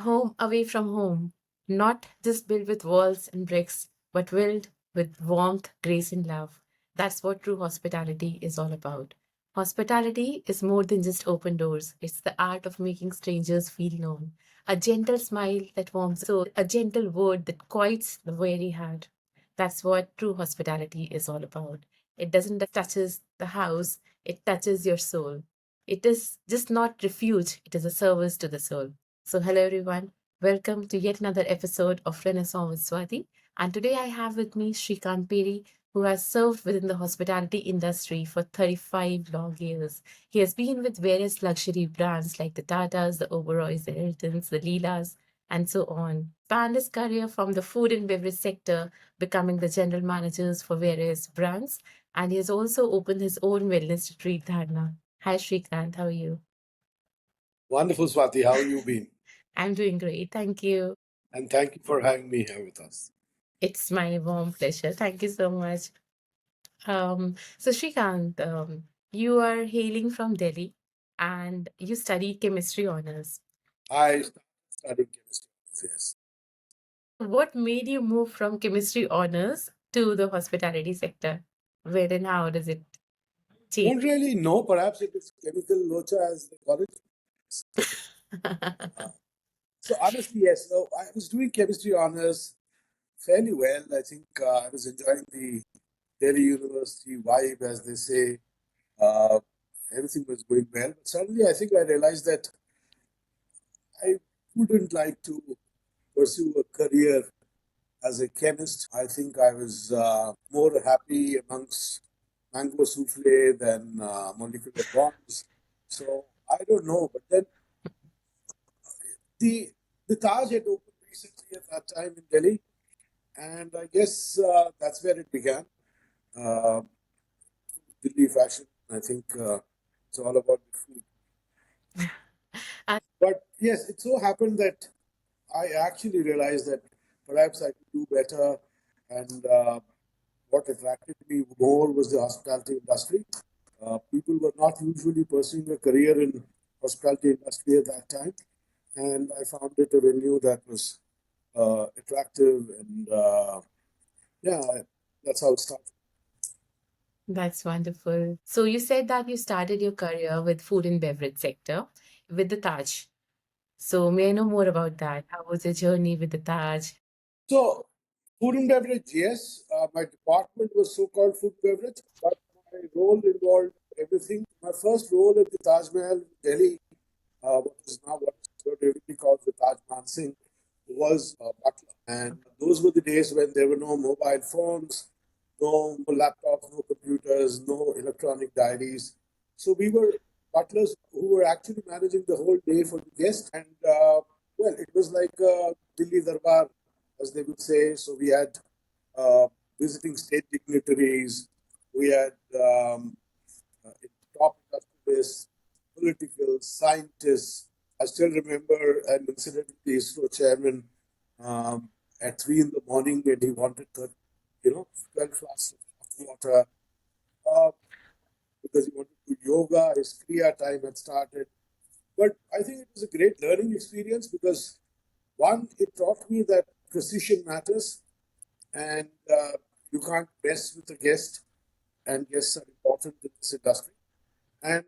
Home away from home, not just built with walls and bricks, but built with warmth, grace, and love. That's what true hospitality is all about. Hospitality is more than just open doors, it's the art of making strangers feel known. A gentle smile that warms the soul, a gentle word that quiets the weary heart. That's what true hospitality is all about. It doesn't just touches the house, it touches your soul. It is just not refuge, it is a service to the soul. So, hello everyone. Welcome to yet another episode of Renaissance with Swati. And today I have with me Srikant Peri, who has served within the hospitality industry for 35 long years. He has been with various luxury brands like the Tatas, the Oberois, the Hiltons, the Leelas, and so on. Spanned his career from the food and beverage sector, becoming the general managers for various brands. And he has also opened his own wellness retreat, Dharna. Hi, Srikant. How are you? Wonderful, Swati. How you been? I'm doing great. Thank you. And thank you for having me here with us. It's my warm pleasure. Thank you so much. So Srikant, you are hailing from Delhi and you study chemistry honors. I started studying chemistry. Yes. What made you move from chemistry honors to the hospitality sector? Where and how does it change? Don't really know. Perhaps it is chemical locha as they call it. Uh, so honestly, yes. So I was doing chemistry honors fairly well. I think I was enjoying the Delhi University vibe, as they say. Uh, Everything was going well. But suddenly, I think I realized that I wouldn't like to pursue a career as a chemist. I think I was more happy amongst mango souffle than molecular bombs. So I don't know, but then the the Taj had opened recently at that time in Delhi, and I guess that's where it began. Uh, Delhi fashion. I think it's all about the food. And But yes, it so happened that I actually realized that perhaps I could do better, and what attracted me more was the hospitality industry. People were not usually pursuing a career in hospitality industry at that time, and I found it a venue that was attractive, and yeah, that's how it started. that's wonderful. So you said that you started your career with food and beverage sector with the Taj. So may I know more about that? How was your journey with the Taj? So, food and beverage, yes, my department was so-called food and beverage, but my role involved everything. My first role at the Taj Mahal in Delhi, what is now what everybody calls the Taj Mansingh, was butler. And those were the days when there were no mobile phones, no laptops, no computers, no electronic diaries. So we were butlers who were actually managing the whole day for the guest. And well, it was like Dilli Darbar, as they would say. So we had uh, visiting state dignitaries, we had top industrialists, political scientists. I still remember an incident with the ISRO chairman um, at 3 in the morning when he wanted 12 flasks of water because he wanted to do yoga. His Kriya time had started. But I think it was a great learning experience because one, it taught me that precision matters and you can't mess with the guest, and guests are important in this industry. And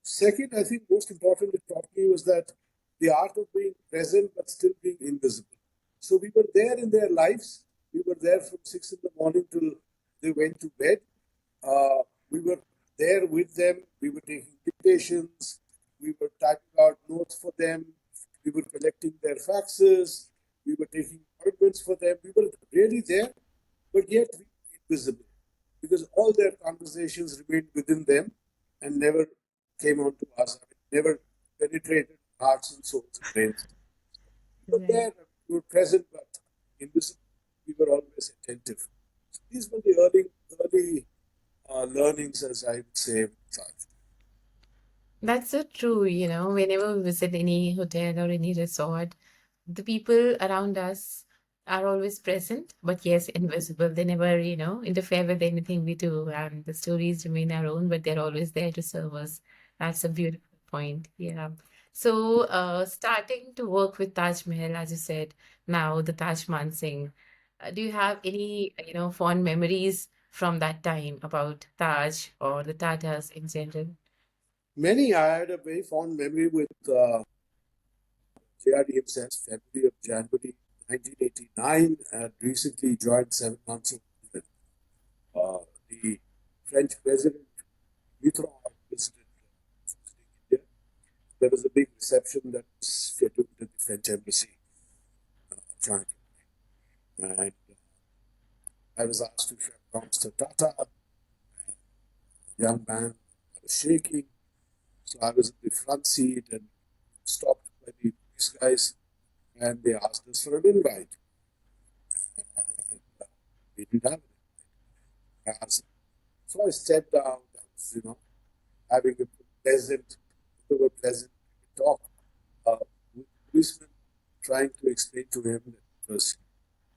second, I think most important it taught me was that the art of being present but still being invisible. So we were there in their lives. We were there from 6 in the morning till they went to bed. We were there with them. We were taking dictations. We were typing out notes for them. We were collecting their faxes. We were taking appointments for them. We were really there, but yet we were invisible because all their conversations remained within them and never came on to us. I mean, never penetrated hearts and souls and brains. We were Right. there, we were present, but invisible. We were always attentive. So these were the early learnings, as I would say. That's so true, whenever we visit any hotel or any resort, the people around us are always present, but yes, invisible. They never, interfere with anything we do, and the stories remain our own, but they're always there to serve us. That's a beautiful point. Yeah. So, starting to work with Taj Mahal, as you said, now the Taj Mansingh, do you have any, fond memories from that time about Taj or the Tatas in general? Many, I had a very fond memory with JRD himself, February of January 1989, and recently joined 7 months ago. The French president, Mitterrand, visited India. There was a big reception that was scheduled at the French embassy, joint. And I was asked to chaperone Mr. Tata, a young man. I was shaking, so I was in the front seat and stopped by the police guys, and they asked us for an invite. And we didn't have it. So I stepped down. I was, having a pleasant, pleasant talk with the policeman, trying to explain to him that it was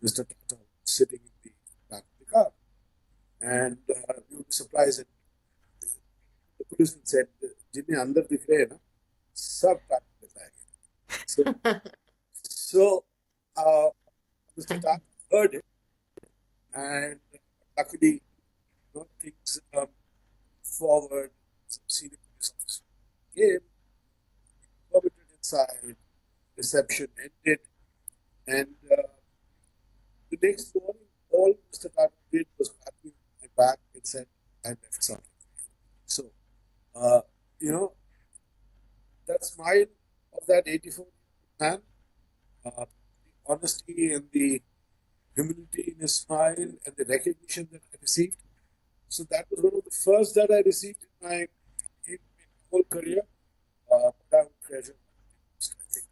Mr. Tata sitting in the back of the car. And we were surprised that the policeman said, जिन्हें अंदर दिख रहे हैं ना सब काट देता है. So, so Mr. Tata heard it, and luckily, things forward. Some senior police officer came, permitted inside, reception ended, and the next morning, all Mr. Tata did was pat me on my back and said, "I left something for you." So, uh, you know, that smile of that 84-year-old man, the honesty and the humility in his smile and the recognition that I received. So that was one of the first that I received in my whole career. But I would treasure that most, I think.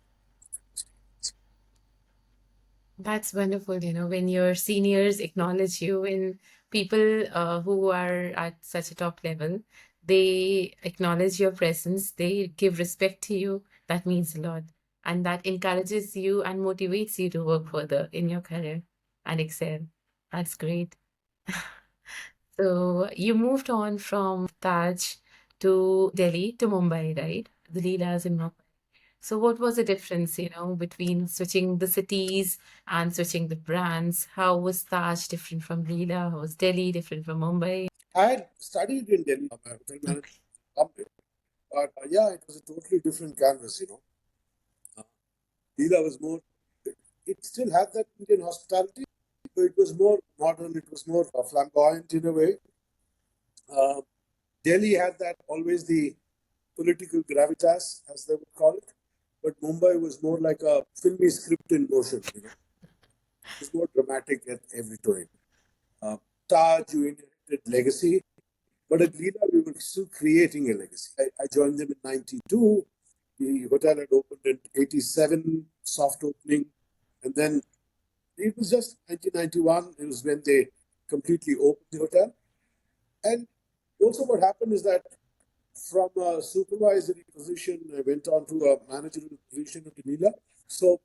That's wonderful, when your seniors acknowledge you, when people who are at such a top level, they acknowledge your presence, they give respect to you. That means a lot. And that encourages you and motivates you to work further in your career and excel. That's great. So you moved on from Taj to Delhi to Mumbai, right? The Leelas in Mumbai. So what was the difference, between switching the cities and switching the brands? How was Taj different from Leela? How was Delhi different from Mumbai? I had studied in Delhi, my hotel management Okay. in Bombay, but yeah, it was a totally different canvas. Uh, Leela was more, it still had that Indian hospitality, but it was more modern, it was more flamboyant in a way. Uh, Delhi had that always the political gravitas, as they would call it, but Mumbai was more like a filmy script in motion. It was more dramatic at every turn. Uh, Taj, you inherited legacy, but at Leela, we were still creating a legacy. I joined them in 92. The hotel had opened in 87, soft opening. And then it was just 1991. It was when they completely opened the hotel. And also, what happened is that from a supervisory position, I went on to a managerial position at Leela. So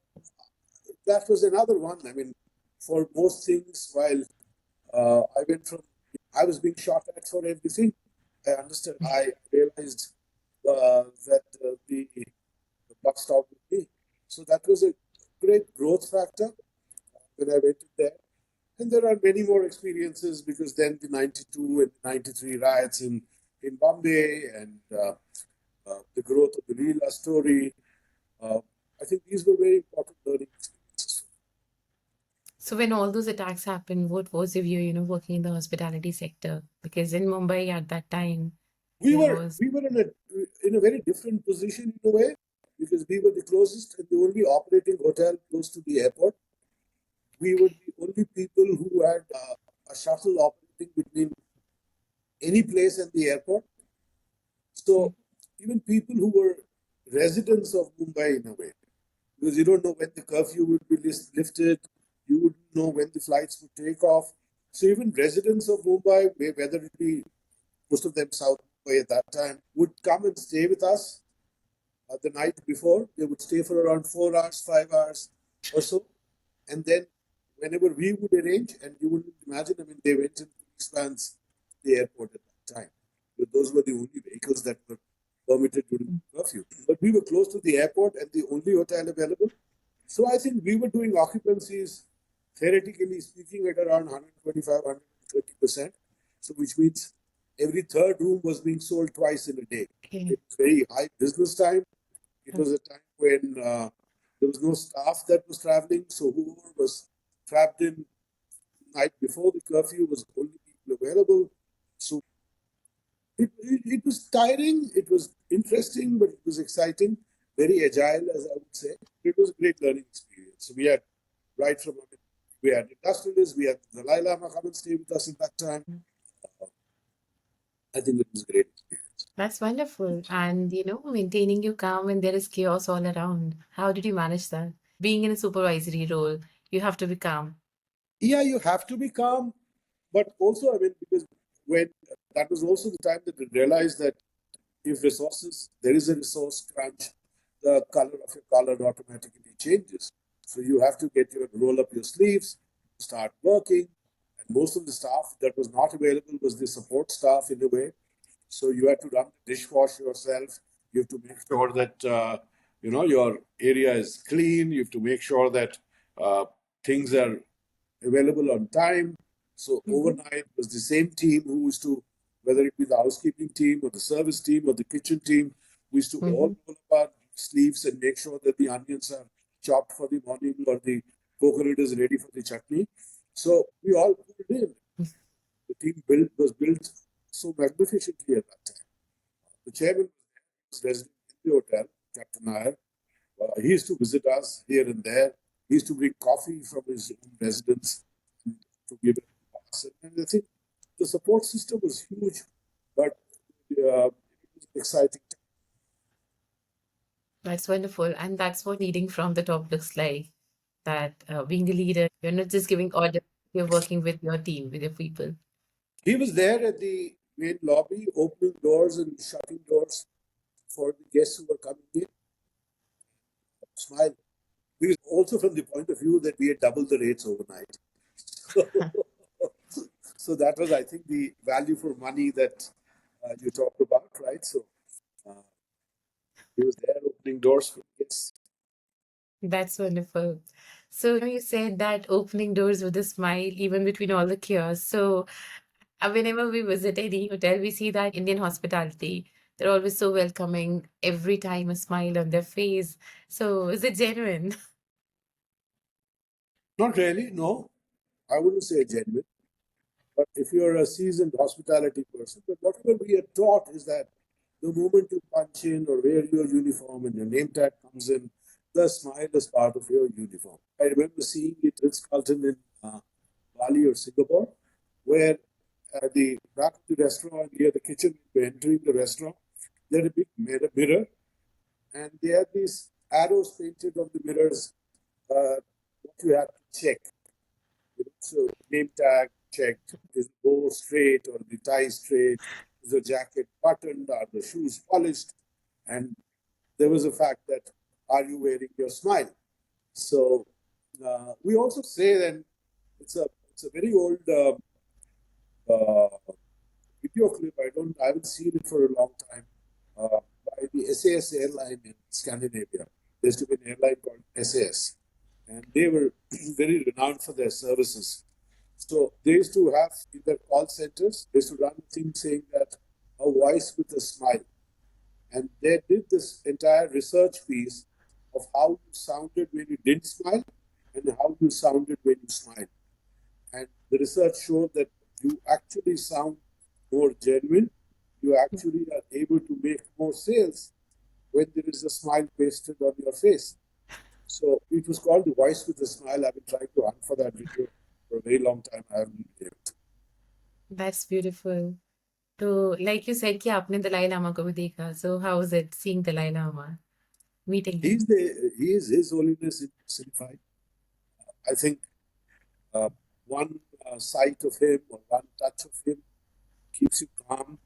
that was another one. I mean, for most things, while I went from, I was being shot at for everything. I understood. I realized that the buck stopped with me. So that was a great growth factor when I went in there. And there are many more experiences because then the 92 and 93 riots in Bombay and the growth of the Leela story. Uh, I think these were very important learning experiences. So when all those attacks happened, what was your view, working in the hospitality sector? Because in Mumbai at that time, We there were was we were in a very different position in a way because we were the closest and the only operating hotel close to the airport. We were the only people who had a shuttle operating between any place and the airport. So even people who were residents of Mumbai in a way, because you don't know when the curfew would be lifted, you wouldn't know when the flights would take off. So even residents of Mumbai, whether it be most of them South Mumbai at that time, would come and stay with us the night before. They would stay for around 4 hours, 5 hours or so. And then whenever we would arrange, and you wouldn't imagine, I mean, they went in police vans to the airport at that time. But those were the only vehicles that were. permitted during the curfew. But we were close to the airport and the only hotel available. So I think we were doing occupancies, theoretically speaking, at around 125, 130%. So which means every third room was being sold twice in a day. Okay. It was very high business time. It was a time when there was no staff that was traveling. So whoever was trapped in night before the curfew was only people available. So it was tiring, it was interesting, but it was exciting, very agile, as I would say. It was a great learning experience. We had right from, I mean, we had industrialists, we had the Dalai Lama come and stay with us at that time. I think it was a great experience. That's wonderful. And, maintaining your calm when there is chaos all around. How did you manage that? Being in a supervisory role, you have to be calm. Yeah, you have to be calm, but also, I mean, because when that was also the time that we realized that if resources, there is a resource crunch, the color of your collar automatically changes. So you have to get your roll up your sleeves, start working. And most of the staff that was not available was the support staff in a way. So you had to run the dishwasher yourself. You have to make sure that your area is clean. You have to make sure that things are available on time. So Mhm. overnight was the same team who used to, whether it be the housekeeping team or the service team or the kitchen team, we used to all Mhm. roll up our sleeves and make sure that the onions are chopped for the morning or the coconut is ready for the chutney. So we all pulled in. The team was built so magnificently at that time. The chairman was resident in the hotel, Captain Nair. He used to visit us here and there. He used to bring coffee from his own residence to give it to us. And I think the support system was huge, but it was exciting. That's wonderful. And that's what leading from the top looks like. That being the leader, you're not just giving orders, you're working with your team, with your people. He was there at the main lobby, opening doors and shutting doors for the guests who were coming in. Smile. Because also from the point of view that we had doubled the rates overnight. So that was, I think, the value for money that you talked about, right? So uh, he was there opening doors for kids. That's wonderful. So, you said that opening doors with a smile, even between all the chaos. So, whenever we visit any hotel, we see that Indian hospitality, they're always so welcoming, every time a smile on their face. So, is it genuine? Not really, no. I wouldn't say genuine, but if you're a seasoned hospitality person, but whatever we are taught is that the moment you punch in or wear your uniform and your name tag comes in, the smile is part of your uniform. I remember seeing it Ritz Carlton in Bali or Singapore, where the back of the restaurant near the kitchen, when entering the restaurant, they had a big mirror, and they had these arrows painted on the mirrors. What you have to check. So name tag checked. Is the bow straight or the tie straight? Is the jacket buttoned? Are the shoes polished? And there was a fact that are you wearing your smile? So we also say that it's a very old uh, video clip. I haven't seen it for a long time. By the SAS airline in Scandinavia. There used to be an airline called SAS, and they were very renowned for their services. So they used to have in their call centers, they used to run a thing saying that a voice with a smile. And they did this entire research piece of how you sounded when you didn't smile and how you sounded when you smiled. And the research showed that you actually sound more genuine. You actually are able to make more sales when there is a smile pasted on your face. So it was called The Voice with a Smile. I've been trying to hunt for that video for a very long time. I haven't been able to. That's beautiful. So, like you said, कि आपने दलाई लामा को भी देखा. So, how was it seeing Dalai Lama, meeting him? He is His Holiness Simplified. I think uh, one sight of him or one touch of him keeps you calm.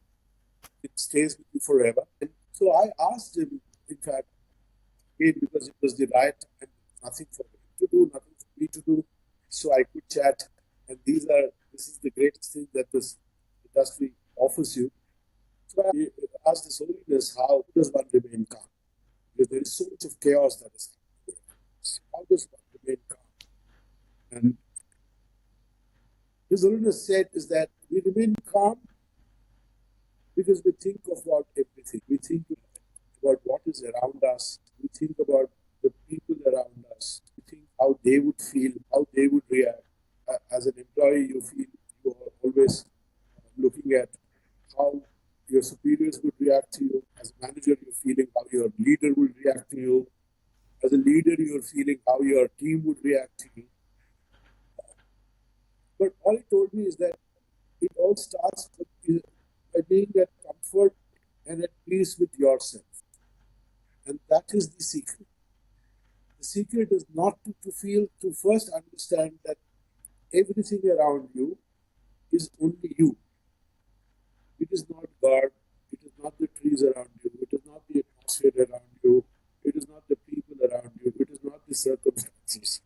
It stays with you forever. And so I asked him, in fact, again, because it was the right time, nothing for him to do, nothing for me to do. So I could chat. And this is the greatest thing that this industry offers you. So I asked this holiness, how does one remain calm? Because there is so much of chaos that is happening. How does one remain calm? And His Holiness said is that we remain calm because we think about everything. We think about what is around us. We think about the people around us. We think how they would feel, how they would react. As an employee, you feel you are always looking at how your superiors would react to you. As a manager, you're feeling how your leader will react to you. As a leader, you're feeling how your team would react to you. But all he told me is that it all starts by being at comfort and at peace with yourself. And that is the secret. The secret is not to feel, to first understand that everything around you is only you. It is not God. It is not the trees around you. It is not the atmosphere around you. It is not the people around you. It is not the circumstances.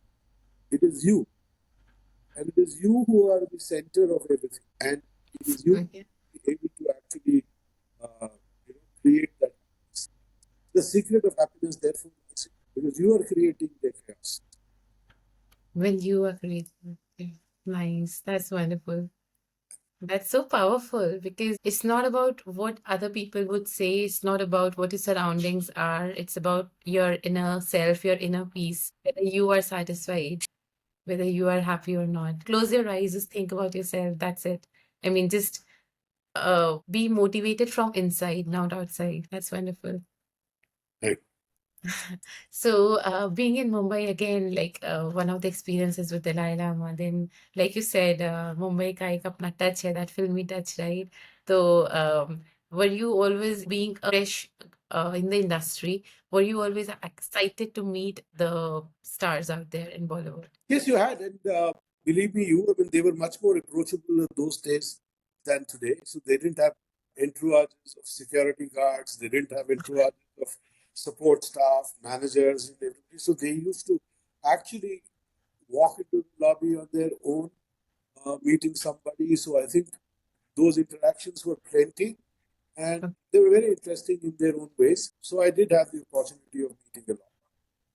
It is you. And it is you who are the center of everything. And it is you Okay. who are able to actually create that. The secret of happiness, therefore, is because you are creating the chaos. When you are creating. Okay. Nice. That's wonderful. That's so powerful because it's not about what other people would say. It's not about what your surroundings are. It's about your inner self, your inner peace, whether you are satisfied, whether you are happy or not. Close your eyes, just think about yourself. That's it. I mean, just be motivated from inside, not outside. That's wonderful. Right. So, being in Mumbai again, like one of the experiences with the Dalai Lama, then, like you said, Mumbai ka ek apna touch hai, that filmy touch, right? So, were you always being fresh in the industry? Were you always excited to meet the stars out there in Bollywood? Yes, you had. And believe me, they were much more approachable in those days than today. So they didn't have entourages of security guards, they didn't have entourages of support staff, managers, and everything. So they used to actually walk into the lobby on their own, meeting somebody. So I think those interactions were plenty and they were very interesting in their own ways. So I did have the opportunity of meeting a lot.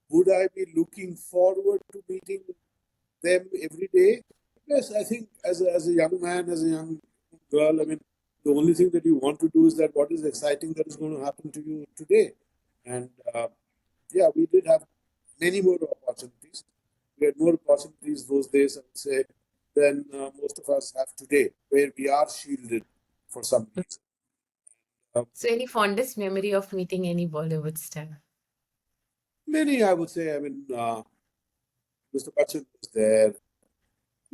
Would I be looking forward to meeting them every day? Yes, I think as a young man, as a young girl, the only thing that you want to do is that what is exciting that is going to happen to you today. And yeah, we did have many more opportunities. We had more opportunities those days, I would say, than most of us have today, where we are shielded for some reason. Um, So, any fondest memory of meeting any Bollywood star? Many, I would say, Mr. Bachchan was there,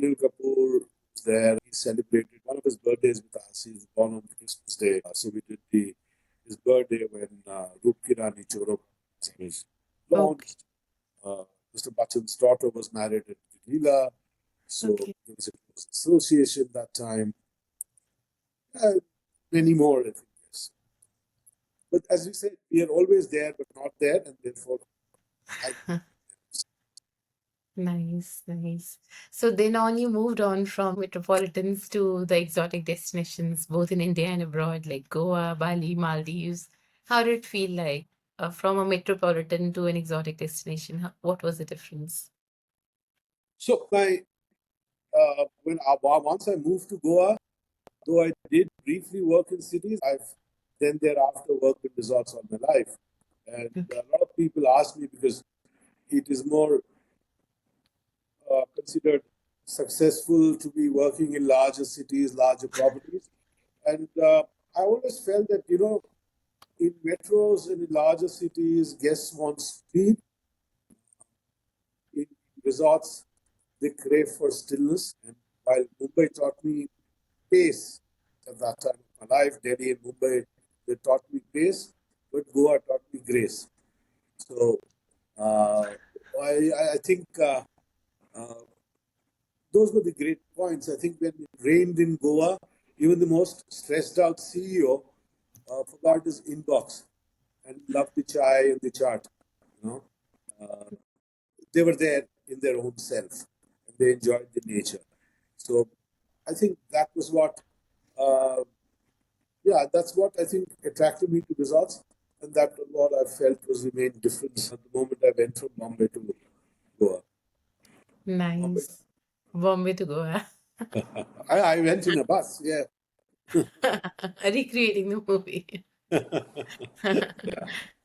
Anil Kapoor was there. He celebrated one of his birthdays with us. He was born on Christmas Day. So we did his birthday when Roop Kirani Choro was Okay. launched. Uh, Mr. Bachchan's daughter was married at Leela. So Okay. there was a close association that time. Uh, Many more, I think, yes. But as we said, we are always there but not there, and therefore I Nice, nice. So then on you moved on from metropolitans to the exotic destinations, both in India and abroad, like Goa, Bali, Maldives. How did it feel like from a metropolitan to an exotic destination? What was the difference? so my when once I moved to Goa, though I did briefly work in cities, I've then thereafter worked in resorts all my life. And a Okay. lot of people ask me because it is more considered successful to be working in larger cities, larger properties. And I always felt that, in metros and in larger cities, guests want speed. In resorts, they crave for stillness. And while Mumbai taught me pace at that time of my life, Delhi and Mumbai, they taught me pace, but Goa taught me grace. So uh, I think uh, those were the great points. I think when it rained in Goa, even the most stressed out CEO forgot his inbox and loved the chai and the chart. You know, uh, they were there in their own self and they enjoyed the nature. So I think that was what uh, yeah, that's what I think attracted me to results, and that was what I felt was the main difference at the moment I went from Bombay to Goa. Bombay. Nice. Bombay to Goa. I went in a bus, yeah. Recreating the movie.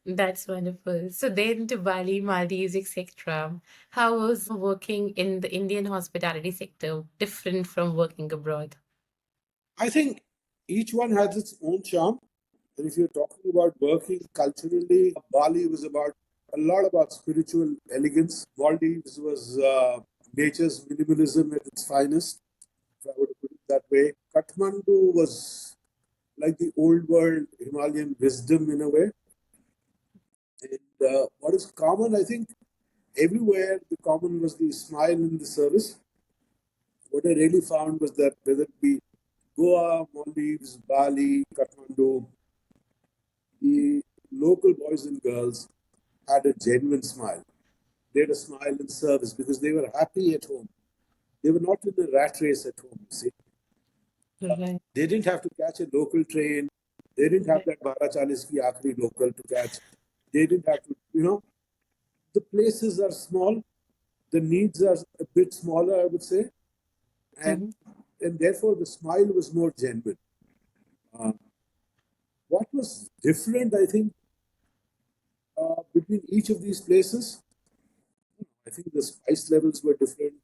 That's wonderful. So then to Bali, Maldives, etc. How was working in the Indian hospitality sector different from working abroad? I think each one has its own charm. And if you're talking about working culturally, Bali was about a lot about spiritual elegance. Maldives was nature's minimalism at its finest, if I were to put it that way. Kathmandu was like the old world Himalayan wisdom in a way. And what is common, I think, everywhere the common was the smile in the service. What I really found was that whether it be Goa, Maldives, Bali, Kathmandu, the local boys and girls had a genuine smile. They had a smile in service because they were happy at home. They were not in a rat race at home, you see. Right. They didn't have to catch a local train. They didn't have that 12:40 ki akhri local to catch. They didn't have to, the places are small. The needs are a bit smaller, I would say. And, Mhm. and therefore the smile was more genuine. Uh, what was different, I think, between each of these places, I think the spice levels were different.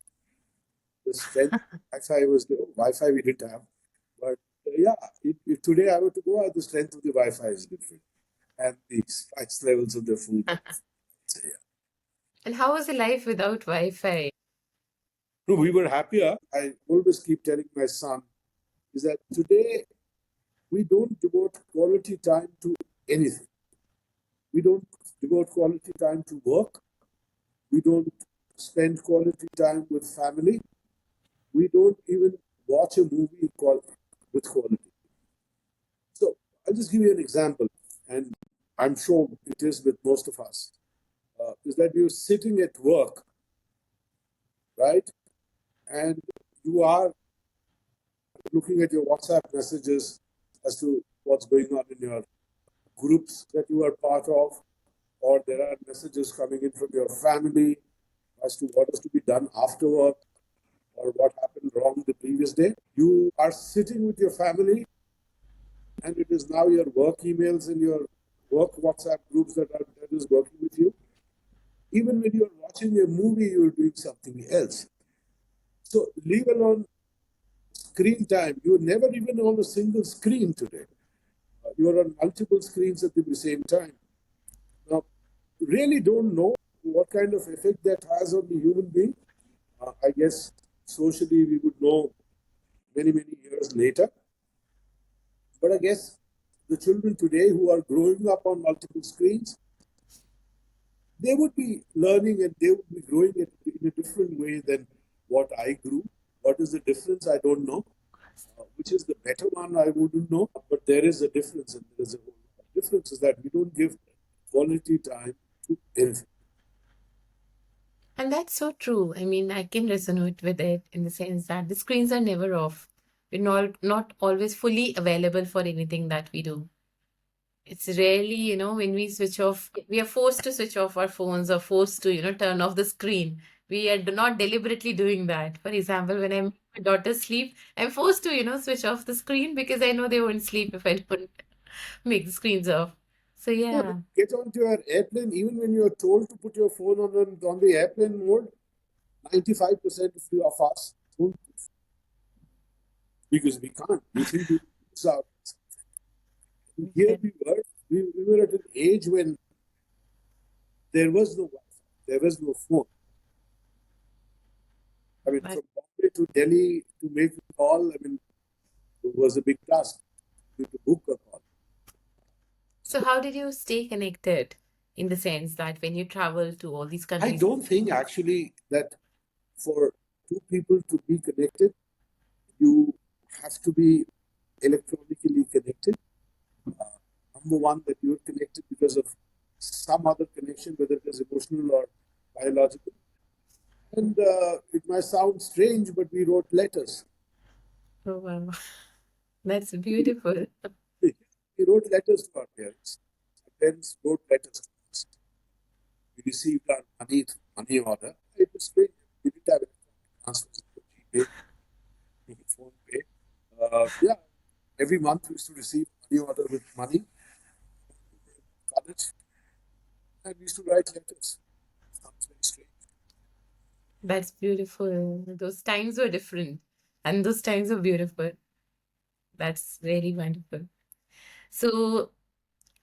The strength, Wi-Fi was the Wi-Fi we didn't have, but yeah, if today I were to go out, the strength of the Wi-Fi is different, and the spice levels of the food. So, yeah. And how was the life without Wi-Fi? No, we were happier. I always keep telling my son is that today we don't devote quality time to anything. We don't devote quality time to work. We don't spend quality time with family. We don't even watch a movie with quality. So I'll just give you an example, and I'm sure it is with most of us. Is that you're sitting at work, right? And you are looking at your WhatsApp messages as to what's going on in your groups that you are part of, or there are messages coming in from your family as to what is to be done after work or what happened wrong the previous day. You are sitting with your family, and it is now your work emails and your work WhatsApp groups that is working with you. Even when you're watching a movie, you're doing something else. So leave alone screen time. You're never even on a single screen today. You're on multiple screens at the same time. Now, really don't know what kind of effect that has on the human being. I guess socially we would know many, many years later. But I guess the children today who are growing up on multiple screens, they would be learning and they would be growing it in a different way than what I grew. What is the difference? I don't know. Which is the better one? I wouldn't know. But there is a difference, and there is a difference is that we don't give quality time to anything. And that's so true. I mean, I can resonate with it in the sense that the screens are never off. We're not always fully available for anything that we do. It's rarely, when we switch off, we are forced to switch off our phones or forced to, turn off the screen. We are not deliberately doing that. For example, when I'm my daughter sleep, I'm forced to, switch off the screen because I know they won't sleep if I don't make the screens off. So Yeah, yeah, get onto your airplane. Even when you're told to put your phone on the airplane mode, 95% of us don't, because we can't. We think we lose out. Here okay. we were at an age when there was no Wi-Fi, there was no phone. I mean, But from Bombay to Delhi to make a call, I mean, it was a big task to book a call. so how did you stay connected in the sense that when you travel to all these I countries? don't think actually that for two people to be connected, you have to be electronically connected. Number one, that you're connected because of some other connection, whether it is emotional or biological. And it might sound strange, but we wrote letters. Oh wow, that's beautiful. We wrote letters to our parents. Our parents wrote letters to us. We received our money through money order. It was great. We didn't have electronic transfers, GPay, phone pay. Yeah, every month we used to receive money order with money, college, and we used to write letters. Sounds very strange. That's beautiful. Those times were different, and those times were beautiful. That's really wonderful. So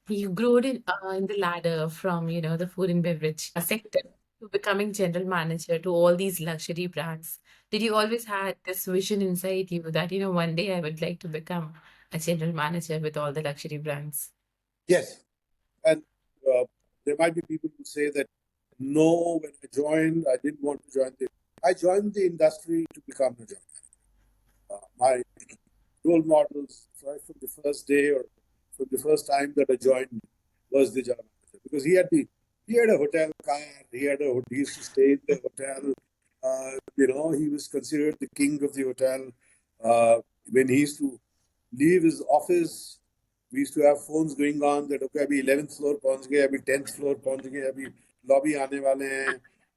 you grew in the ladder from, the food and beverage sector to becoming general manager to all these luxury brands. Did you always had this vision inside you that, one day I would like to become a general manager with all the luxury brands? Yes, and uh, there might be people who say that no, when I joined, I didn't want to join the. I joined the industry to become a journalist. My role models right from the first day or from the first time that I joined was the general manager because he had a hotel car. He used to stay in the hotel. He was considered the king of the hotel. When he used to leave his office, we used to have phones going on that okay अभी 11th floor पहुंच गए अभी 10th floor पहुंच गए अभी lobby आने वाले हैं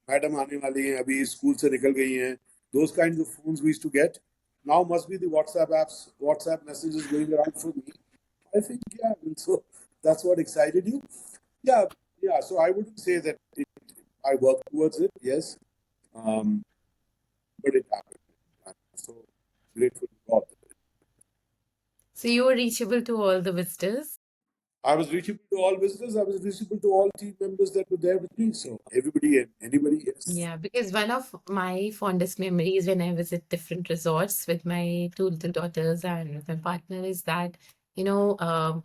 मैडम आने वाली हैं अभी स्कूल से निकल गई हैं those kinds of phones we used to get now must be the WhatsApp messages going around for me. I think yeah, and so that's what excited you. Yeah, yeah. So I wouldn't say that I worked towards it. Yes, um, but it happened. I'm so grateful to God. So you were reachable to all the visitors? I was reachable to all visitors. I was reachable to all team members that were there with me. So everybody and anybody, yes. Yeah, because one of my fondest memories when I visit different resorts with my two little daughters and with my partner is that, you know, um,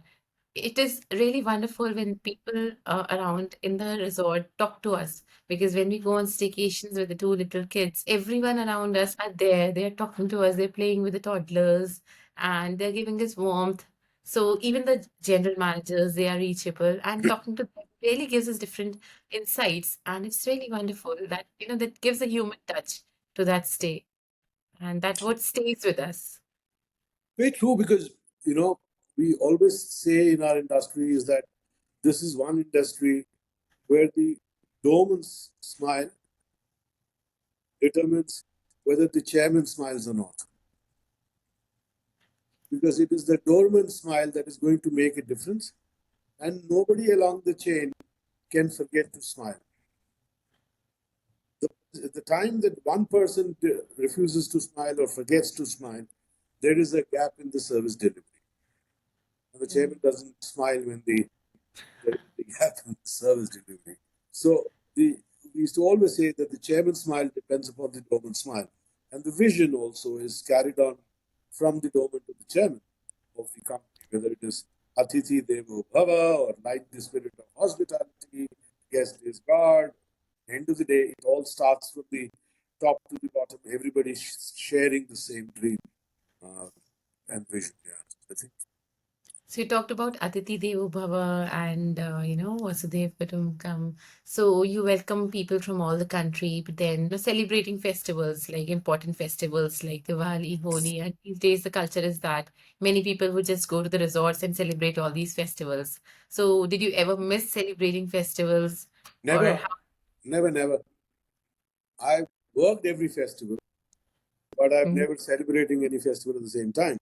it is really wonderful when people around in the resort talk to us because when we go on staycations with the two little kids, everyone around us are there. They're talking to us, they're playing with the toddlers, and they're giving us warmth. So even the general managers, they are reachable, and talking to them really gives us different insights, and it's really wonderful that that gives a human touch to that stay, and that what stays with us. Very true because, you know, we always say in our industry is that this is one industry where the doorman's smile determines whether the chairman smiles or not. Because it is the doorman's smile that is going to make a difference, and nobody along the chain can forget to smile. The time that one person refuses to smile or forgets to smile, there is a gap in the service delivery. And the chairman doesn't smile when there is a gap in the service delivery. So we used to always say that the chairman's smile depends upon the doorman's smile. And the vision also is carried on from the doorman to the chairman of the company, whether it is Atithi Devo Bhava or like the spirit of hospitality, guest is God. End of the day, it all starts from the top to the bottom. Everybody sharing the same dream uh, and vision. Yeah, I think So you talked about Aditi Devo Bhava and Vasudev Kutumbakam. So you welcome people from all the country, but then celebrating festivals like important festivals like Diwali, Holi, and these days the culture is that many people would just go to the resorts and celebrate all these festivals. So did you ever miss celebrating festivals, or never, never. I've worked every festival, but I'm how? never celebrating any festival at the same time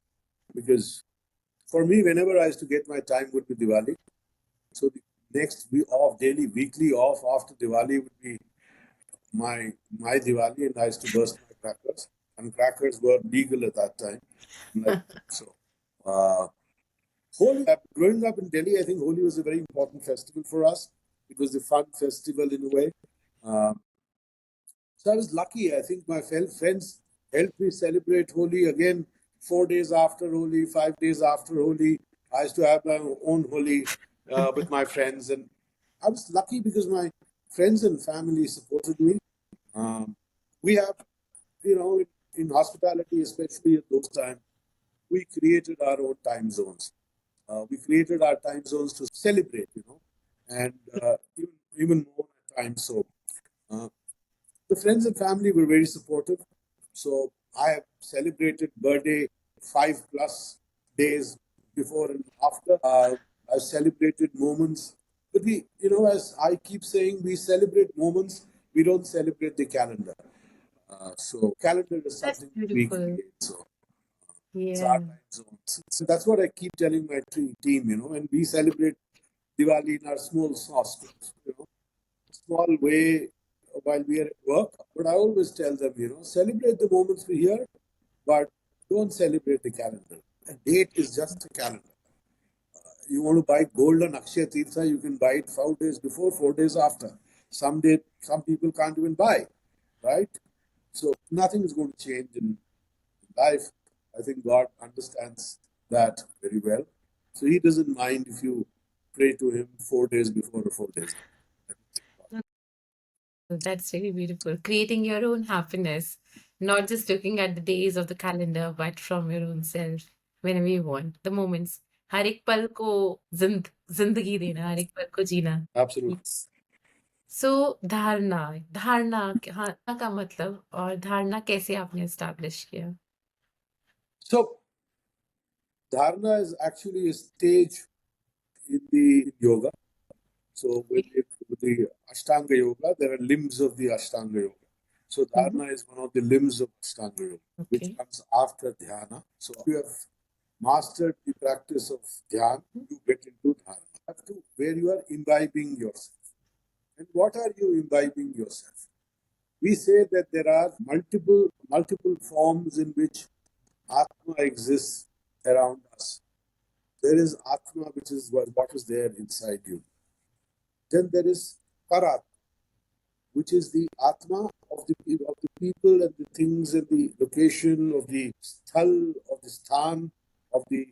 because for me, whenever I used to get my time would be Diwali. So the next week off, daily, weekly off after Diwali would be my Diwali, and I used to burst my crackers. And crackers were legal at that time. Like so, uh, Holi. Growing up in Delhi, I think Holi was a very important festival for us. It was the fun festival in a way. Um, So I was lucky. I think my friends helped me celebrate Holi again 4 days after Holi, 5 days after Holi. I used to have my own Holi with my friends, and I was lucky because my friends and family supported me. Um, we have, in hospitality, especially at those times, we created our own time zones. We created our time zones to celebrate, and even more at times. So uh, the friends and family were very supportive. So I have celebrated birthday 5+ days. before and after. I've celebrated moments. But as I keep saying, we celebrate moments, we don't celebrate the calendar. So calendar is That's something we beautiful. create. So it's our Yeah. time zones. And that's what I keep telling my team, and we celebrate Diwali in our small way while we are at work. But I always tell them, celebrate the moments we here, but don't celebrate the calendar. A date is just a calendar. You want to buy gold on Akshaya Tirtha, you can buy it 4 days before, 4 days after. Some people can't even buy, right? So nothing is going to change in life. I think God understands that very well. So He doesn't mind if you pray to Him 4 days before or 4 days after. That's really beautiful. Creating your own happiness, not just looking at the days of the calendar, but from your own self, whenever you want. The moments. हर एक पल को जिंदगी देना, हर एक पल को जीना. Absolutely. सो धारणा धारणा हाँ, का मतलब और धारणा कैसे आपने एस्टैब्लिश किया? So Dharna is actually a stage in the yoga. So with the Ashtanga Yoga, there are limbs of the Ashtanga Yoga. So Mhm. Dharna is one of the limbs of Ashtanga Yoga, which Okay. comes after Dhyana. So if you have mastered the practice of Dhyan, you get into Dharna. Where you are imbibing yourself. And what are you imbibing yourself? We say that there are multiple forms in which Atma exists around us. There is Atma, which is what is there inside you. Then there is Parat, which is the Atma of the people and the things and the location of the Sthal, of the Sthan, of the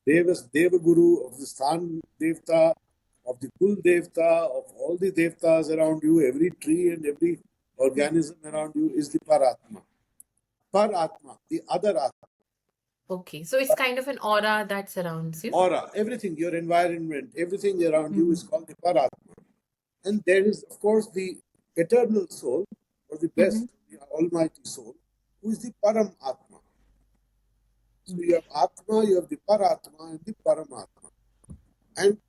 Devaguru, of the Sthan Devta, of the Kul Devta, of all the Devtas around you, every tree and every organism around you is the Paratma. Paratma, the other Atma. Okay, so it's kind of an aura that surrounds you. Aura, everything, your environment, everything around you is Mhm. called the Paratma. And there is, of course, the eternal soul, or the best, Mhm. the almighty soul, who is the Param Atma. So you Okay. have Atma, you have the Paratma, and the Paramatma. And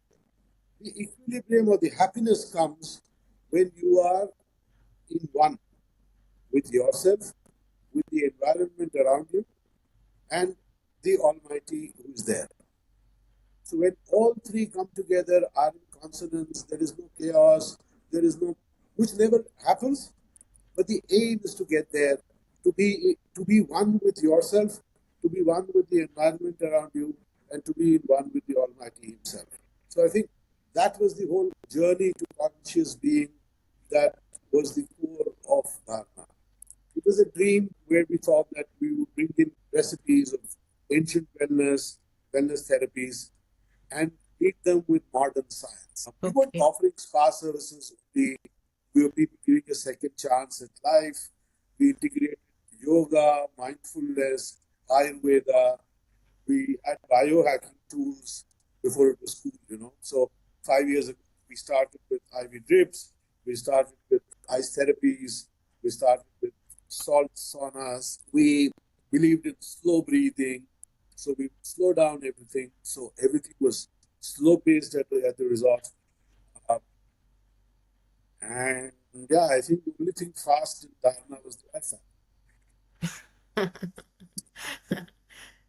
the equilibrium or the happiness comes when you are in one with yourself, with the environment around you, and the Almighty who is there. So when all three come together, are in consonance, there is no chaos, which never happens. But the aim is to get there, to be one with yourself, to be one with the environment around you, and to be in one with the Almighty Himself. So I think that was the whole journey to conscious being. That was the core of Dharma. It was a dream where we thought that we would bring in recipes of ancient wellness therapies, and meet them with modern science. We weren't Okay. offering spa services only. We were people giving a second chance at life. We integrated yoga, mindfulness, Ayurveda. We had biohacking tools before it was cool. So 5 years ago, we started with IV drips. We started with ice therapies. We started with salt saunas. We believed in slow breathing. So we slow down everything. So everything was slow paced at the resort. Uh, and yeah, I think the only thing fast in Dharna was the Wi-Fi.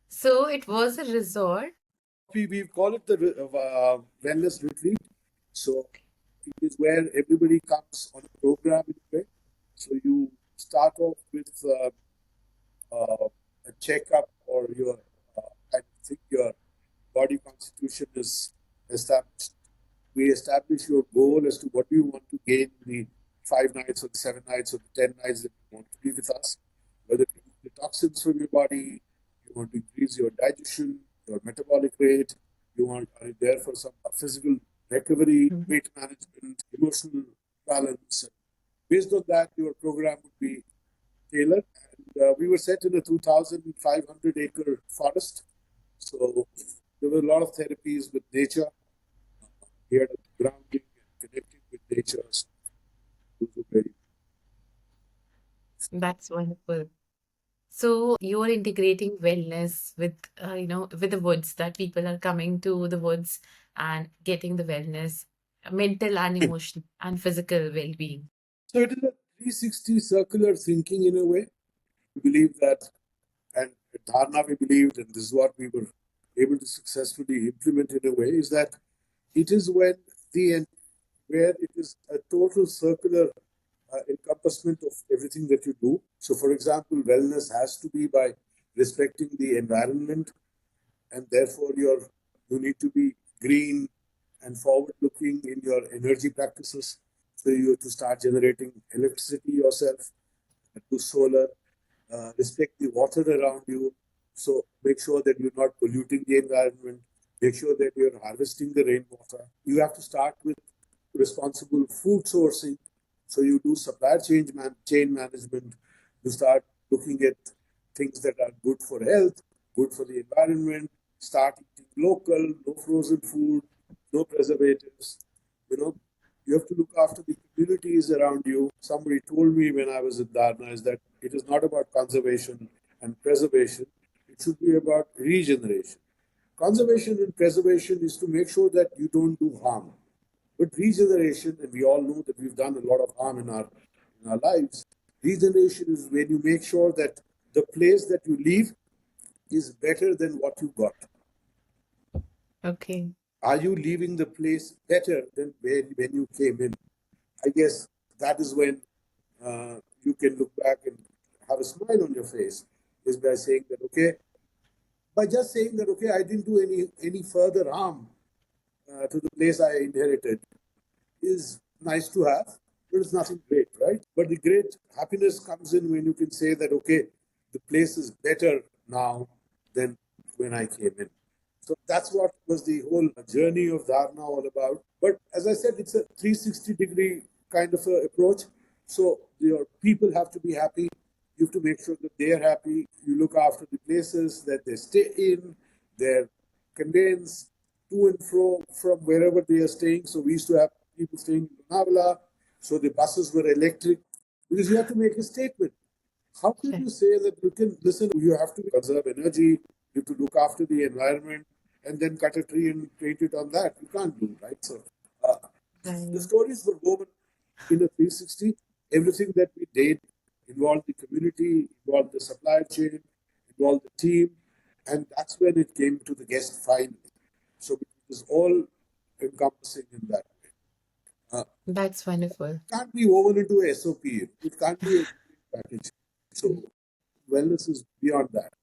So it was a resort. We call it the wellness retreat. So it is where everybody comes on a program in a way. So you start off with a checkup, or I think your body constitution is established. We establish your goal as to what you want to gain in the 5 nights or the 7 nights or the 10 nights that you want to be with us. Whether to remove the toxins from your body, you want to increase your digestion, your metabolic rate, are you there for some physical recovery, Mhm. weight management, emotional balance. Based on that, your program would be tailored. And we were set in a 2,500-acre forest. So there were a lot of therapies with nature. We had grounding and connecting with nature. So those were very. That's wonderful. So you're integrating wellness with, with the woods, that people are coming to the woods and getting the wellness, mental and emotional and physical well-being. So it is a 360 circular thinking in a way. We believe that, and at Dharna we believed, and this is what we were able to successfully implement in a way, is that it is when where it is a total circular encompassment of everything that you do. So, for example, wellness has to be by respecting the environment, and therefore you need to be green and forward looking in your energy practices. So you have to start generating electricity yourself, do solar, respect the water around you. So make sure that you're not polluting the environment. Make sure that you're harvesting the rainwater. You have to start with responsible food sourcing. So you do chain management. You start looking at things that are good for health, good for the environment. Start eating local, no frozen food, no preservatives. You know, you have to look after the communities around you. Somebody told me when I was at Dharna is that it is not about conservation and preservation. It should be about regeneration. Conservation and preservation is to make sure that you don't do harm. But regeneration, and we all know that we've done a lot of harm in our lives. Regeneration is when you make sure that the place that you leave is better than what you got. Okay. Are you leaving the place better than when you came in? I guess that is when you can look back and have a smile on your face, is by saying that, okay, by just saying that, okay, I didn't do any further harm to the place I inherited, is nice to have, but it's nothing great, right? But the great happiness comes in when you can say that, okay, the place is better now than when I came in. So that's what was the whole journey of Dharna all about. But as I said, it's a 360-degree kind of a approach. So your people have to be happy. You have to make sure that they're happy. You look after the places that they stay in, their conveyance to and fro from wherever they are staying. So we used to have people staying in Lonavala. So the buses were electric because you have to make a statement. How can Right. you say that you can listen? You have to conserve energy, you have to look after the environment, and then cut a tree and paint it on that. You can't do, right? So uh, the Right. stories were woven in a 360. Everything that we did involved the community, involved the supply chain, involved the team, and that's when it came to the guest finally. So it was all encompassing in that. That's wonderful. Can't be woven into a SOP. It can't be a package. So wellness is beyond that.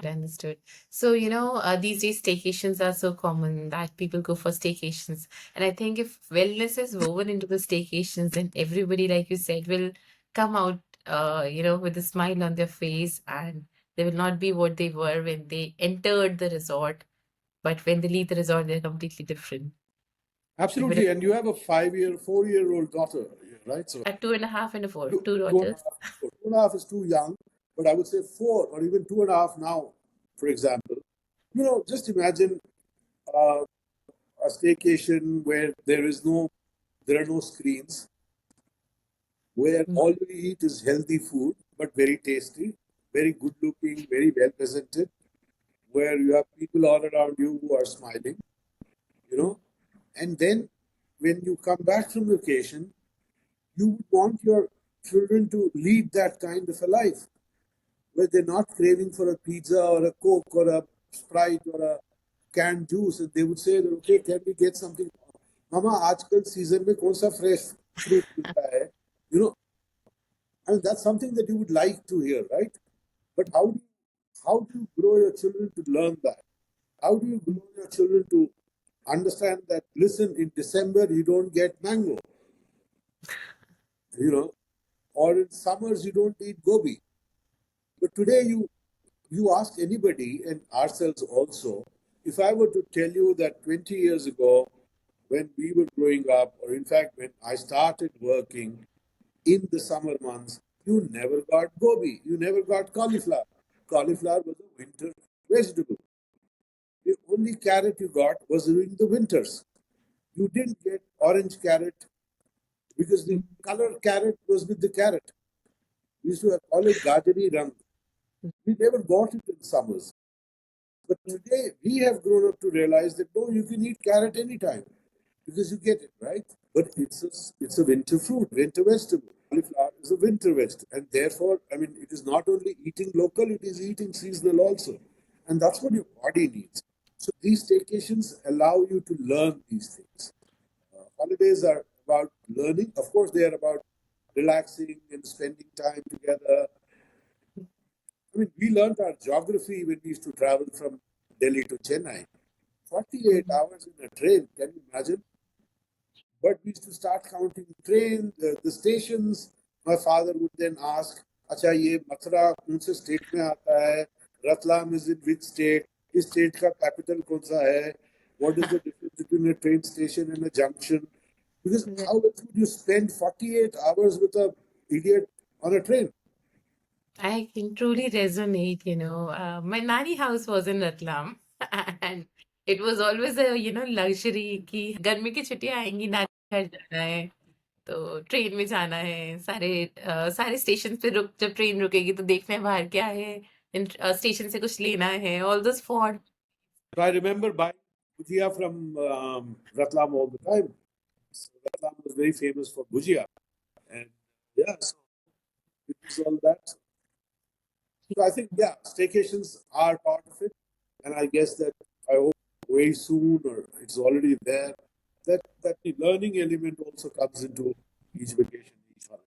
Understood. So, these days staycations are so common that people go for staycations. And I think if wellness is woven into the staycations, then everybody, like you said, will come out, with a smile on their face, and they will not be what they were when they entered the resort. But when they leave the resort, they're completely different. It would Absolutely. And you have a 5 year, 4 year old daughter, right? So have 2.5 and a four, two, two two and a daughters. half, so 2.5 is too young, but I would say 4 or even 2.5 now, for example. Just imagine uh, a staycation where there are no screens, where Mm. all you eat is healthy food, but very tasty, very good looking, very well presented, where you have people all around you who are smiling, you know. And then when you come back from vacation, you would want your children to lead that kind of a life where they're not craving for a pizza or a Coke or a Sprite or a canned juice. And they would say that, okay, can we get something? Mama, आजकल season में कौन सा fresh fruit मिलता है? You know, I mean, that's something that you would like to hear, right? But how do you grow your children to learn that? How do you grow your children to understand that? Listen, in December you don't get mango, you know, or in summers you don't eat gobi. But today you ask anybody and ourselves also, if I were to tell you that 20 years ago, when we were growing up, or in fact when I started working in the summer months, you never got gobi, you never got cauliflower. Cauliflower was a winter vegetable. The only carrot you got was during the winters. You didn't get orange carrot because the Mm. color carrot was with the carrot. We used to call it Gajari Rang. We never got it in summers. But today we have grown up to realize that no, you can eat carrot anytime because you get it, right? But it's a winter fruit, winter vegetable. Cauliflower is a winter vegetable. And therefore, I mean, it is not only eating local, it is eating seasonal also. And that's what your body needs. So these staycations allow you to learn these things. Holidays are about learning. Of course, they are about relaxing and spending time together. I mean, we learned our geography when we used to travel from Delhi to Chennai. 48 Mhm. hours in a train, can you imagine? But we used to start counting train, the stations. My father would then ask, अच्छा ये मथुरा कौन से state में आता है Ratlam is in which state इस state का capital कौन सा है what is the difference between a train station and a junction because how else would you spend 48 hours with a idiot on a train. I can truly resonate, my nanny house was in Ratlam and it was always a, luxury कि गर्मी की छुट्टियां आएंगी नानी घर जाना है तो ट्रेन में जाना है सारे स्टेशन पे रुक जब ट्रेन रुकेगी तो देखना है बाहर क्या है स्टेशन से कुछ लेना है all this for So I remember buying bhujia from Ratlam all the time. So Ratlam was very famous for bhujia. And yeah, so it was all that. So I think, yeah, staycations are part of it. And I guess that I hope very soon, or it's already there, that the learning element also comes into each vacation, each holiday.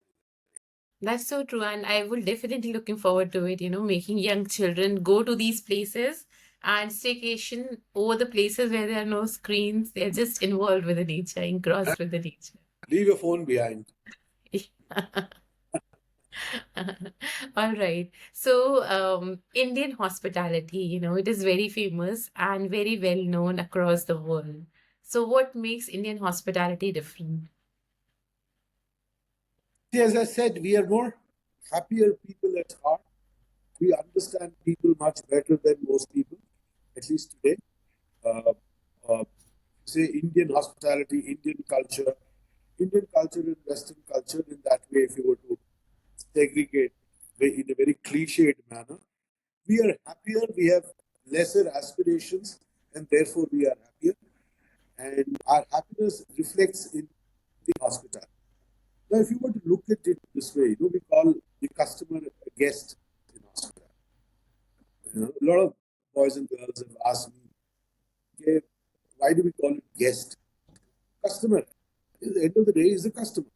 That's so true, and I will definitely looking forward to it, making young children go to these places and staycation over the places where there are no screens. They're just involved with the nature, engrossed with the nature. Leave your phone behind. All right. So, Indian hospitality, it is very famous and very well known across the world. So, what makes Indian hospitality different? See, as I said, we are more happier people at heart. We understand people much better than most people, at least today. Uh, uh, say Indian hospitality, Indian culture and Western culture in that way, if you were to segregate in a very cliched manner, we are happier, we have lesser aspirations, and therefore we are happier. And our happiness reflects in the hospitality. Now, if you were to look at it this way, we call the customer a guest in hospitality. A lot of boys and girls have asked me, okay, why do we call it guest? Customer. At the end of the day, is a customer.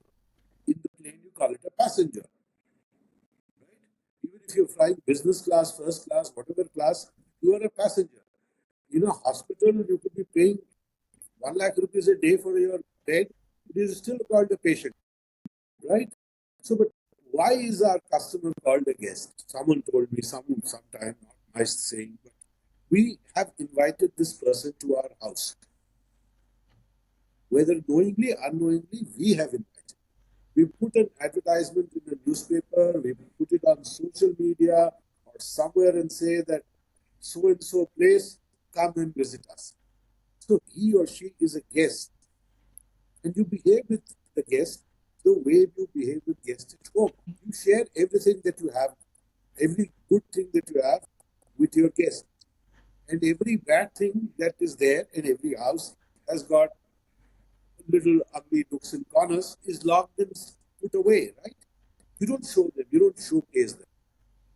In the plane, you call it a passenger, right? Even if you're flying business class, first class, whatever class, you are a passenger. In a hospital, you could be paying 1 lakh rupees a day for your bed. It is still called a patient, right? So, but why is our customer called a guest? Someone told me sometime, not my saying, but we have invited this person to our house. Whether knowingly, unknowingly, we have invited. We put an advertisement in the newspaper, we put it on social media or somewhere and say that so and so place, come and visit us. So he or she is a guest, and you behave with the guest the way you behave with guests at home. You share everything that you have, every good thing that you have with your guest. And every bad thing that is there in every house has got little ugly nooks and corners, is locked and put away, right? You don't show them, you don't showcase them.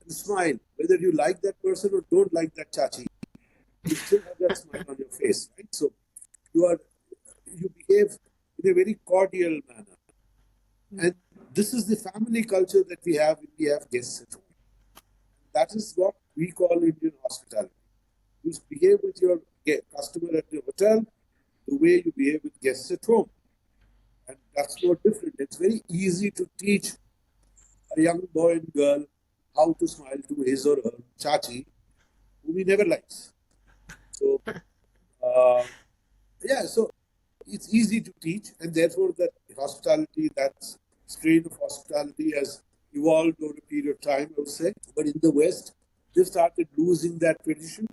And smile, whether you like that person or don't like that chachi, you still have that smile on your face, right? So you are you behave in a very cordial manner. And this is the family culture that we have when we have guests at home. That is what we call Indian hospitality. You behave with your customer at the hotel the way you behave with guests at home. And that's no different. It's very easy to teach a young boy and girl how to smile to his or her chachi, whom he never likes. So, uh, yeah, so it's easy to teach, and therefore that hospitality, that strain of hospitality has evolved over a period of time, I would say. But in the West, they've started losing that tradition.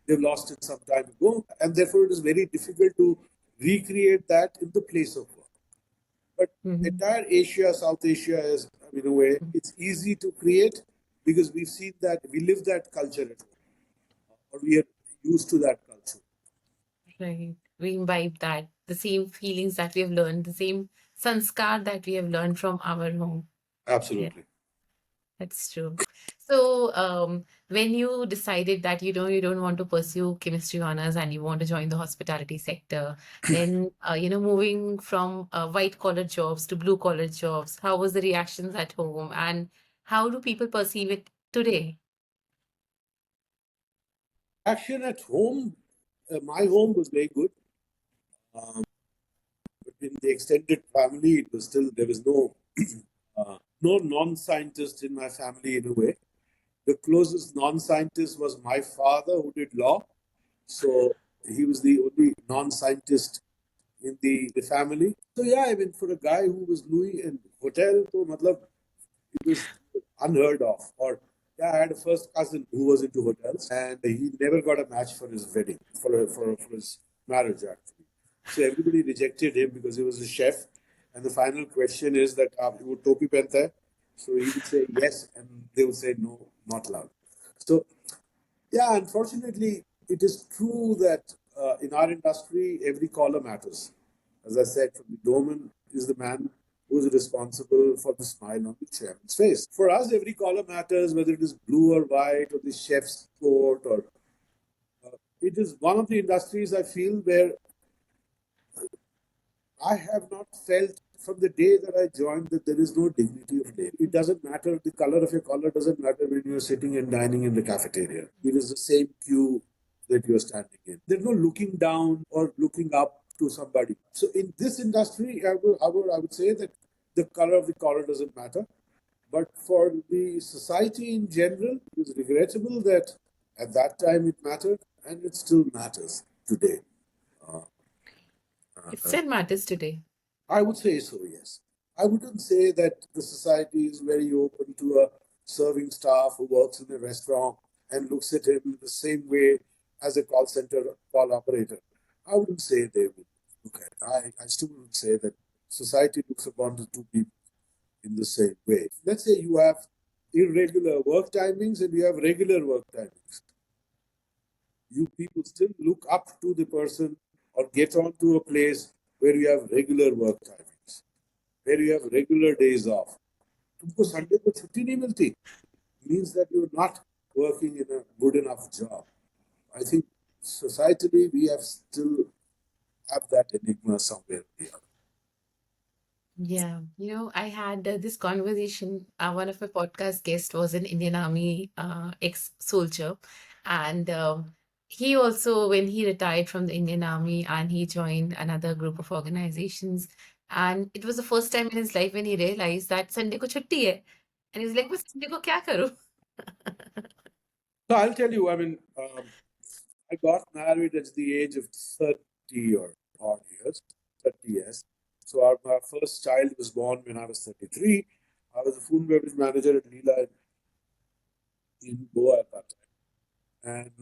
They've lost it some time ago, and therefore it is very difficult to recreate that in the place of work. But Mhm. entire Asia, South Asia is, in a way, it's easy to create because we've seen that, we live that culture at home, or we are used to that culture. Right. We imbibe that, the same feelings that we have learned, the same sanskar that we have learned from our home. Yeah, Absolutely. that's true. So, when you decided that you don't want to pursue chemistry honors and you want to join the hospitality sector, then moving from white collar jobs to blue collar jobs, how was the reactions at home, and how do people perceive it today? Action at home, my home was very good. Um, but in the extended family, it was still, there was no non-scientist in my family in a way. The closest non-scientist was my father, who did law. So he was the only non-scientist in the family. So yeah, I mean, for a guy who was Louis in hotel, so matlab, it was unheard of. Or yeah, I had a first cousin who was into hotels, and he never got a match for his wedding, for his marriage actually. So everybody rejected him because he was a chef. And the final question is that वो टोपी पहनता है? So he would say yes, and they would say no, not allowed. So yeah, unfortunately, it is true that in our industry, every color matters. As I said, from the doorman is the man who is responsible for the smile on the chairman's face. For us, every color matters, whether it is blue or white, or the chef's coat, or it is one of the industries I feel where I have not felt from the day that I joined that there is no dignity of labor. It doesn't matter, the color of your collar doesn't matter when you're sitting and dining in the cafeteria. It is the same queue that you're standing in. There's no looking down or looking up to somebody. So in this industry, I would say that the color of the collar doesn't matter. But for the society in general, it is regrettable that at that time it mattered and it still matters today. Uh, It uh, still matters today. I would say so, yes. I wouldn't say that the society is very open to a serving staff who works in a restaurant and looks at him the same way as a call center call operator. I wouldn't say they would look at it. I still would say that society looks upon the two people in the same way. Let's say you have irregular work timings and you have regular work timings. You people still look up to the person or get onto a place where you have regular work timings, where you have regular days off. तुमको Sunday को छुट्टी नहीं मिलती, means that you're not working in a good enough job. I think societally we have still have that enigma somewhere or the other. Yeah, I had this conversation. One of my podcast guests was an Indian Army ex-soldier, and he also, when he retired from the Indian Army, and he joined another group of organizations, and it was the first time in his life when he realized that Sunday ko chutti hai, and he was like, "मैं Sunday को क्या करूँ?" So I'll tell you, I got married at the age of 30 or odd years, 30 years. So my first child was born when I was 33. I was a food and beverage manager at Leela in Goa at that time. And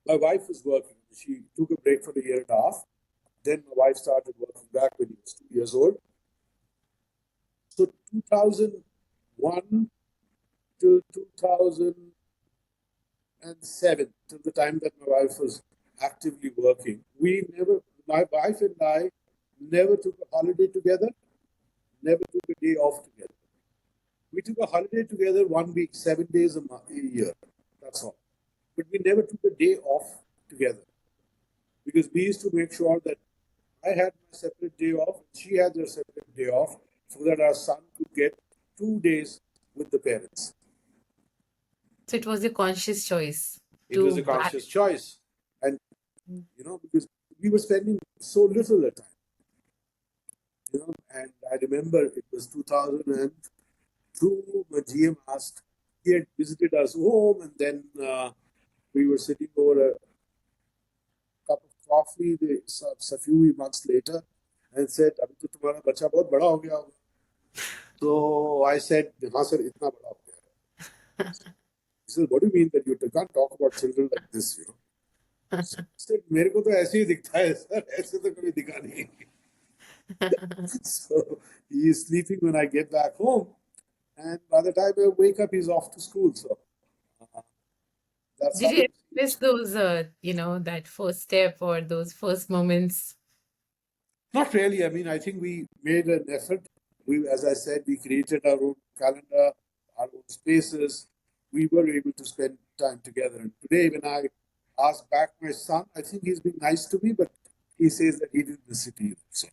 my wife was working. She took a break for a year and a half. Then my wife started working back when he was 2 years old. So 2001 till 2007, till the time that my wife was actively working, my wife and I never took a holiday together, never took a day off together. We took a holiday together 1 week, 7 days a year. That's all. But we never took a day off together because we used to make sure that I had my separate day off, she had her separate day off, so that our son could get 2 days with the parents. So it was a conscious choice It was a to conscious choice. And, because we were spending so little at time, and I remember it was 2002, my GM asked, he had visited us home, and then we were sitting over a cup of coffee a few months later and said, अभी तो तुम्हारा बच्चा बहुत बड़ा हो गया होगा. So I said, हाँ sir, इतना बड़ा हो गया. He said, what do you mean that you can't talk about children like this? So, I said, मेरे को तो ऐसे ही दिखता है सर, ऐसे तो कभी दिखा नहीं. So he is sleeping when I get back home, and by the time I wake up, he's off to school. So uh, that's Did how you it miss is. those, that first step or those first moments? Not really. I mean, I think we made an effort. We, as I said, we created our own calendar, our own spaces. We were able to spend time together. And today, when I ask back my son, I think he's been nice to me, but he says that he didn't miss it either. So,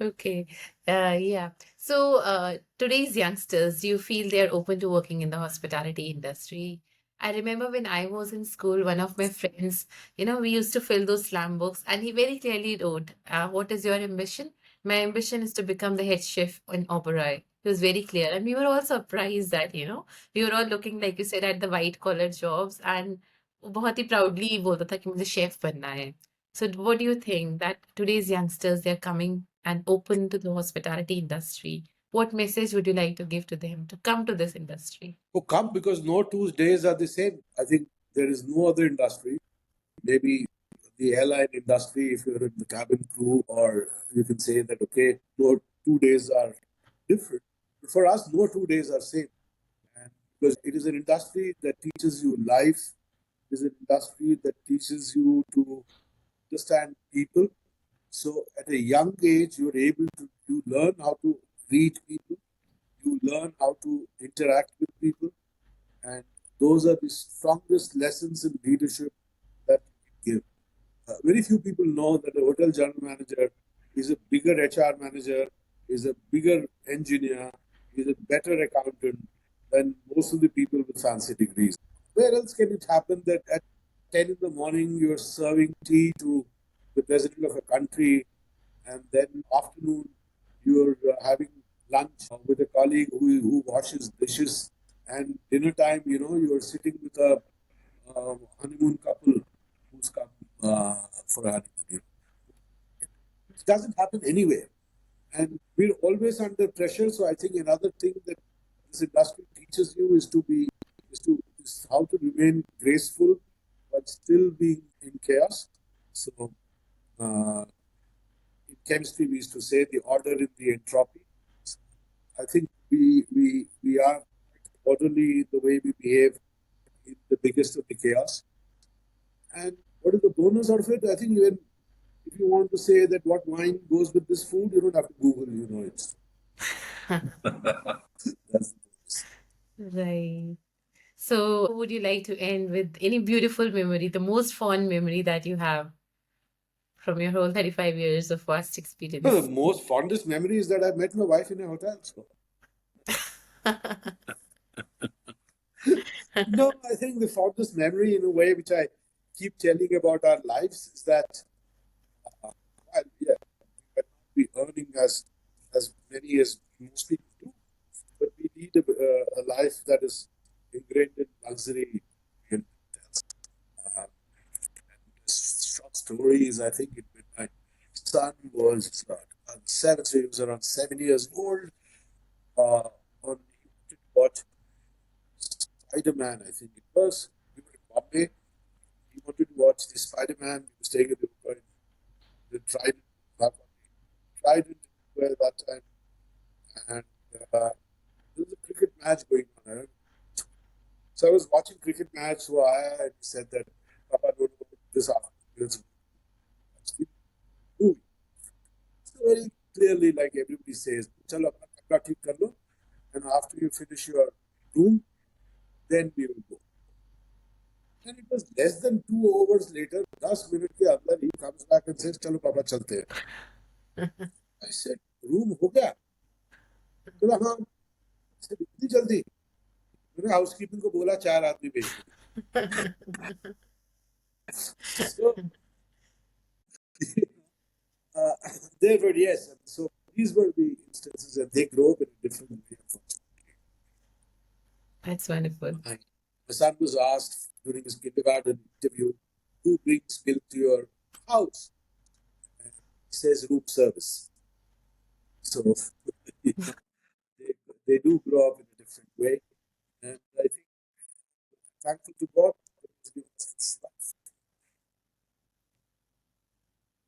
Okay. Yeah. So, today's youngsters, do you feel they're open to working in the hospitality industry? I remember when I was in school, one of my friends, we used to fill those slam books, and he very clearly wrote, "What is your ambition? My ambition is to become the head chef in Oberoi." It was very clear. And we were all surprised that, we were all looking, like you said, at the white collar jobs, and वो बहुत ही proudly बोलता था कि मुझे chef बनना है. So, what do you think that today's youngsters, they're coming and open to the hospitality industry? What message would you like to give to them to come to this industry? oh, come because no 2 days are the same. I think there is no other industry. Maybe the airline industry, if you're in the cabin crew, or you can say that, okay, no 2 days are different. For us, no 2 days are same. And because it is an industry that teaches you life, it is an industry that teaches you to understand people. So at a young age, you're able to you learn how to read people, you learn how to interact with people, and those are the strongest lessons in leadership that you can give. Very few people know that a hotel general manager is a bigger HR manager, is a bigger engineer, is a better accountant than most of the people with fancy degrees. Where else can it happen that at 10 in the morning you're serving tea to the president of a country, and then afternoon you're having lunch with a colleague who washes dishes, and dinner time, you're sitting with a honeymoon couple who's come for a honeymoon. It doesn't happen anywhere. And we're always under pressure. So I think another thing that this industry teaches you is how to remain graceful but still being in chaos. So uh, in chemistry, we used to say the order in the entropy. So I think we are orderly in the way we behave in the biggest of the chaos. And what is the bonus out of it? I think even if you want to say that what wine goes with this food, you don't have to Google, it's that's the bonus. Right. So, would you like to end with any beautiful memory, the most fond memory that you have from your whole 35 years of vast No, the experience? most fondest memory is that I met my wife in a hotel. So, no, I think the fondest memory, in a way, which I keep telling about our lives, is that, well, yeah, we might not be earning as many as most people do, but we lead a life that is ingrained in luxury in hotels. Uh, Short story is, I think, when my son was seven, so he was around 7 years old. Uh, on he wanted to watch Spider-Man, I think it was. We were in Bombay. He wanted to watch the Spider-Man. He was staying at the Trident, Trident in Mumbai at that time, and there was a cricket match going on. So I was watching cricket match. So I said that, Papa, don't know this afternoon. Let's watch the movie. So very clearly, like everybody says, "Chalo, apna kapda theek kar lo, and after you finish your room, then we will go." And it was less than 2 hours later, 10 minute के अंदर he comes back and says, "चलो पापा चलते हैं." I said, "Room हो गया?" बोला हाँ. I said, "इतनी जल्दी?" मैंने हाउसकीपिंग को बोला 4 आदमी भेज दो. So uh, there were, yes. So these were the instances, and they grow up in a different way. That's wonderful. My son was asked during his kindergarten interview, "Who brings milk to your house?" And he says, "Room service." So they, they do grow up in a different way. And I think thankful to God that He's given us this life.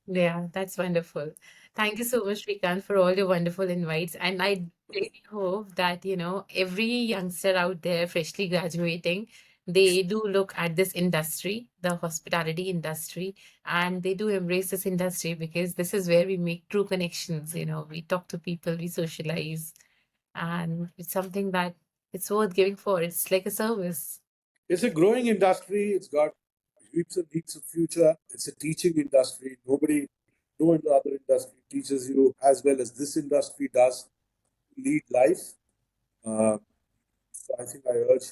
Yeah, that's wonderful. Thank you so much, Srikant, for all your wonderful invites. And I really hope that, every youngster out there freshly graduating, they do look at this industry, the hospitality industry, and they do embrace this industry because this is where we make true connections. We talk to people, we socialize, and it's something that it's worth giving for. It's like a service. It's a growing industry. It's got heaps of future. It's a teaching industry. No other industry teaches you as well as this industry does lead life. Uh, so I think I urge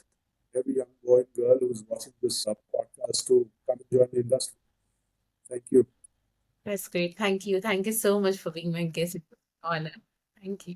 every young boy and girl who's watching this podcast to come and join the industry. Thank you. That's great. Thank you. Thank you so much for being my guest. It's an honor. Thank you.